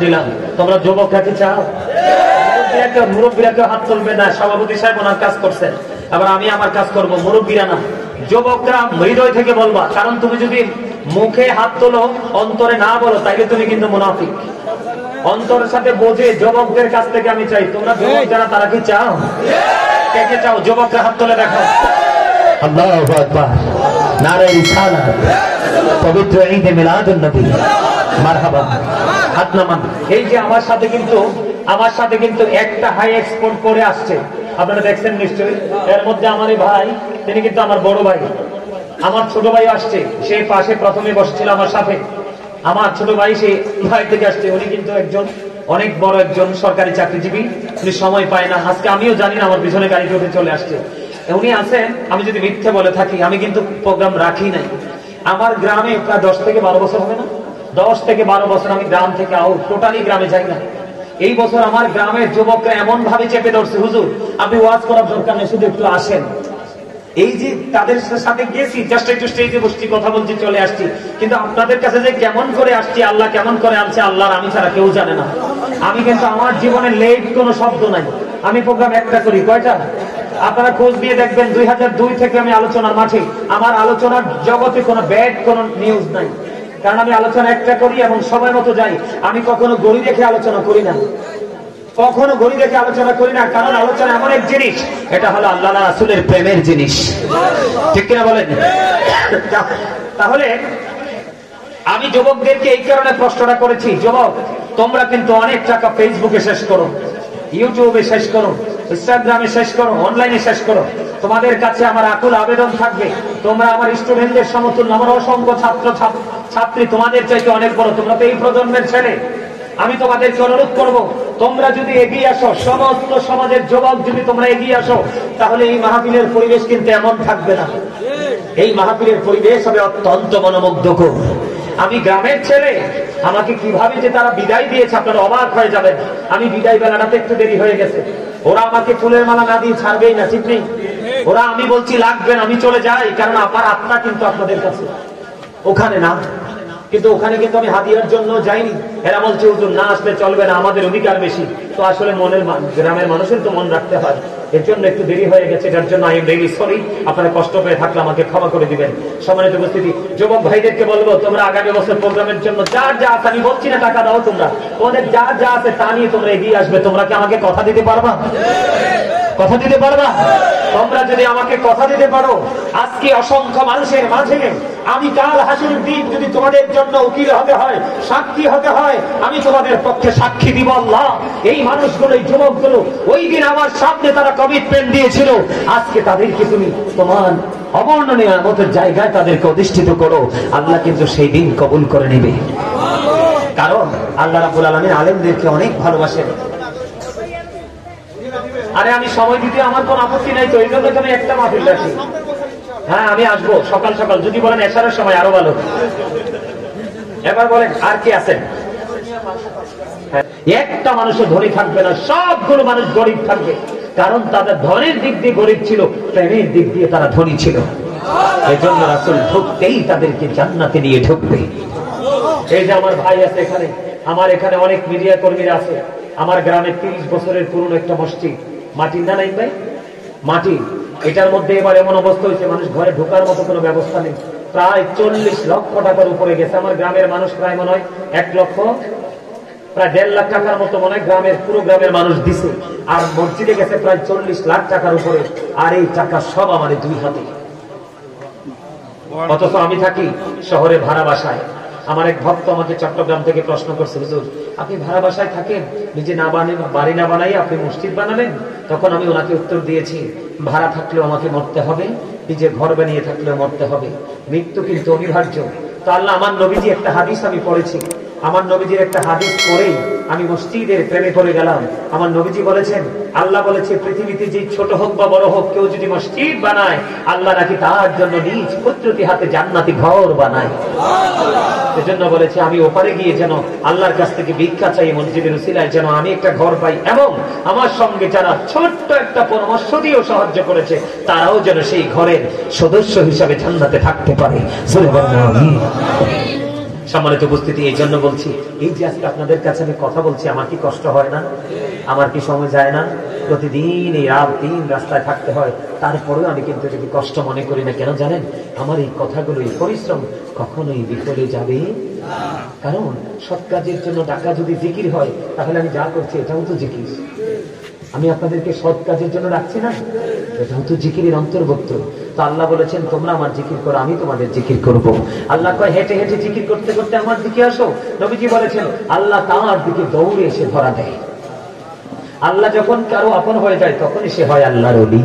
দিলাম, তোমরা যুবকরা কি চাও? মুরব্বীরা কেউ হাত তুলবে না, সভাপতি সাহেব ওনার কাজ করছেন, আবার আমি আমার কাজ করব, মুরব্বীরা না। যুবকরা হৃদয় থেকে বলবা, কারণ তুমি যদি মুখে হাত তোলো অন্তরে না বলো তাইলে তুমি কিন্তু মুনাফিক। অন্তরের সাথে বোঝে যুবকদের কাছ থেকে আমি চাই, তোমরা যুবক যারা তারা কি চাও? কে কে চাও? যুবকরা হাত তুলে দেখো। আল্লাহু আকবার, নারে রিসালাত, পবিত্র ঈদে মিলাদুন নবী, মারহাবা। হাত নামান। এই যে আমার সাথে কিন্তু একটা হাই এক্সপোর্ট করে আসছে, আপনারা দেখছেন নিশ্চয়ই। এর মধ্যে আমার এই ভাই, তিনি কিন্তু আমার বড় ভাই, আমার ছোট ভাই আসছে, সে পাশে প্রথমে বসছিল আমার সাথে। আমার ছোট ভাই সে ভাই থেকে আসছে, উনি কিন্তু একজন অনেক বড় একজন সরকারি চাকরিজীবী, উনি সময় পায় না। আজকে আমিও জানি না, আমার পিছনে গাড়িতে উঠে চলে আসছে। উনি আছেন, আমি যদি মিথ্যে বলে থাকি, আমি কিন্তু প্রোগ্রাম রাখি নাই। আমার গ্রামে প্রায় 10 থেকে 12 বছর হবে না, 10 থেকে 12 বছর আমি গ্রাম থেকে আউট, টোটালি গ্রামে যাই না। এই বছর আমার গ্রামের যুবকরা এমন ভাবে চেপে ধরছে, হুজুর আপনি ওয়াজ করার দরকার নেই, শুধু একটু আসেন। এই যে তাদের সাথে গেছি, জাস্ট একটু স্টেজে বসছি, কথা বলছি, চলে আসছি, কিন্তু আপনাদের কাছে যে কেমন করে আসছি, আল্লাহ কেমন করে আনছে, আল্লাহর আমি ছাড়া কেউ জানে না। আমি কিন্তু আমার জীবনে লেট কোনো শব্দ নাই। আমি প্রোগ্রাম একটা করি, কয়টা? আপনারা খোঁজ দিয়ে দেখবেন 2002 থেকে আমি আলোচনার মাঠে। আমার আলোচনার জগতে কোনো ব্যাড কোনো নিউজ নাই, কারণ আমি আলোচনা একটা করি এবং সময় মতো যাই। আমি কখনো ঘড়ি দেখে আলোচনা করি না, কখনো ঘড়ি দেখে আলোচনা করি না, কারণ আলোচনা এমন এক জিনিস, এটা হলো আল্লাহ রাসূলের প্রেমের জিনিস, ঠিক কিনা বলেন? তাহলে আমি যুবকদেরকে এই কারণে প্রশ্নটা করেছি, যুবক তোমরা কিন্তু অনেক টাকা ফেসবুকে শেষ করো, ইউটিউবে শেষ করো, ইনস্টাগ্রামে শেষ করো, অনলাইনে শেষ করো। তোমাদের কাছে আমার আকুল আবেদন থাকবে, তোমরা আমার স্টুডেন্টদের সমতুল্য, আমার অসংখ্য ছাত্রী তোমাদের চাইতে অনেক বড়, তোমরা তো এই প্রজন্মের ছেলে। আমি তোমাদেরকে অনুরোধ করব, তোমরা যদি এগিয়ে আসো, সমস্ত সমাজের যুবক যদি তোমরা এগিয়ে আসো, তাহলে এই মাহফিলের পরিবেশ কিন্তু এমন থাকবে না। এই মাহফিলের পরিবেশ হবে অত্যন্ত মনোমুগ্ধকর। আমি গ্রামের ছেলে, আমাকে কিভাবে যে তারা বিদায় দিয়েছে আপনারা অবাক হয়ে যাবেন। আমি বিদায় বেলাটাতে একটু দেরি হয়ে গেছে, ওরা আমাকে ফুলের মালা না দিয়ে ছাড়বেই না, ঠিক নেই? ওরা, আমি বলছি লাগবেন, আমি চলে যাই, কারণ আমার আত্মা কিন্তু আপনাদের কাছে, ওখানে না। কিন্তু ওখানে কিন্তু আমি হাদিয়ার জন্য যাইনি। এরা বলছে হুজুর না আসলে চলবে না, আমাদের অধিকার বেশি। তো আসলে গ্রামের মানুষের তো মন রাখতে হয়, এর জন্য একটু দেরি হয়ে গেছে, এটার জন্য আই এম রিয়েলি সরি। আপনারা কষ্ট পেয়ে থাকলে আমাকে ক্ষমা করে দিবেন। সম্মানিত উপস্থিতি, যুবক ভাইদেরকে বলবো, তোমরা আগামী বছর প্রোগ্রামের জন্য যার যা আছে, আমি বলছি না টাকা দাও, তোমরা তোমাদের যার যা আছে তা নিয়ে তোমরা এগিয়ে আসবে। তোমরা কি আমাকে কথা দিতে পারবা? কথা দিতে পারবা? তোমরা যদি আমাকে কথা দিতে পারো, আজকে অসংখ্য মানুষের মাঝে আমি কাল হাসরের দিন যদি তোমাদের জন্য উকিল হতে হয়, সাক্ষী হতে হয়, আমি তোমাদের পক্ষে সাক্ষী দিব। আল্লাহ এই মানুষগুলো, এই যুবকগুলো ওই দিন আমার সামনে তারা কমিটমেন্ট দিয়েছিল, আজকে তাদেরকে তুমি তোমার অবর্ণনীয় মতো জায়গায় তাদেরকে অধিষ্ঠিত করো। আল্লাহ কিন্তু সেই দিন কবুল করে নেবে, কারণ আল্লাহ রাব্বুল আলামিন আলেমদেরকে অনেক ভালোবাসেন। আরে আমি সময় দিতে আমার কোন আপত্তি নাই, তো এই জন্য আমি একটা মাহফিল রাখি। হ্যাঁ আমি আসবো সকাল সকাল, যদি বলেন এশারের সময় আরো ভালো। এবার বলেন আর কি আছেন? একটা মানুষও ধনী থাকবে না, সবগুলো মানুষ গরিব থাকবে, কারণ তাদের ধনের দিক দিয়ে গরিব ছিল, প্রেমের দিক দিয়ে তারা ধনী ছিল। এই জন্য রাসূল ঢুকতেই তাদেরকে জান্নাতে নিয়ে ঢুকবে। এই যে আমার ভাই আছে এখানে, আমার এখানে অনেক মিডিয়া কর্মীরা আছে। আমার গ্রামে 30 বছরের পুরনো একটা মসজিদ, মাটির না নাই ভাই, মাটি, এটার মধ্যে এবার এমন অবস্থা হয়েছে মানুষ ঘরে ঢোকার মতো কোনো ব্যবস্থা নেই। প্রায় 40 লক্ষ টাকার উপরে গেছে। আমার গ্রামের মানুষ প্রায় মনে হয় 1 লক্ষ, প্রায় 1.5 লাখ টাকার মতো মনে হয় পুরো গ্রামের মানুষ দিছে। আর মসজিদে গেছে প্রায় 40 লাখ টাকার উপরে, আর এই টাকা সব আমার 2 হাতে। অথচ আমি থাকি শহরে ভাড়া বাসায়। আমার এক ভক্ত আমাকে চট্টগ্রাম থেকে প্রশ্ন করছে, হুজুর আপনি ভাড়া বাসায় থাকেন, নিজে না বাড়ি না বানাই আপনি মসজিদ বানালেন? তখন আমি ওনাকে উত্তর দিয়েছি, ভাড়া থাকলেও আমাকে মরতে হবে, নিজে ঘর বানিয়ে থাকলেও মরতে হবে, মৃত্যু কিন্তু অনিবার্য। তো আল্লাহ, আমার নবীজি একটা হাদিস আমি পড়েছি, আমার নবীজির একটা হাদিস পড়েই আমি মসজিদের প্রেমে পড়ে গেলাম। আমার নবীজি বলেছেন, আল্লাহ বলেছে পৃথিবীতে যে ছোট হোক বা বড় হোক, কেউ যদি মসজিদ বানায়, আল্লাহ নাকি তার জন্য নিজ কুদরতি হাতে জান্নাতি ঘর বানায়। এজন্য বলেছে আমি ওপারে গিয়ে যেন আল্লাহর কাছ থেকে ভিক্ষা চাই, মসজিদের উসিলায় যেন আমি একটা ঘর পাই, এবং আমার সঙ্গে যারা ছোট্ট একটা পরামর্শ দিয়েও সাহায্য করেছে, তারাও যেন সেই ঘরের সদস্য হিসাবে জান্নাতে থাকতে পারে। সম্মানিত উপস্থিতি, এই জন্য বলছি, এই যে আজকে আপনাদের কাছে আমি কথা বলছি, আমার কি কষ্ট হয় না? আমার কি সময় যায় না? প্রতিদিন এই রাত দিন রাস্তায় থাকতে হয়, তারপরেও আমি কিন্তু এটাকে কষ্ট মনে করি না। কেন জানেন? আমার এই কথাগুলো, এই পরিশ্রম কখনোই বিফলে যাবে। কারণ সৎ কাজের জন্য ডাকা যদি জিকির হয়, তাহলে আমি যা করছি এটাও তো জিকির। আমি আপনাদেরকে সৎ কাজের জন্য রাখছি না, এটাও তো জিকিরের অন্তর্ভুক্ত। তো আল্লাহ বলেছেন তোমরা আমার জিকির করো, আমি তোমাদের জিকির করব। আল্লাহ কয় হেঁটে হেঁটে জিকির করতে করতে আমার দিকে আসো। নবীজি বলেছেন আল্লাহ তার দিকে দৌড়ে এসে ধরা দেয়। আল্লাহ যখন কারো আপন হয়ে যায় তখনই সে হয় আল্লাহর ওলি।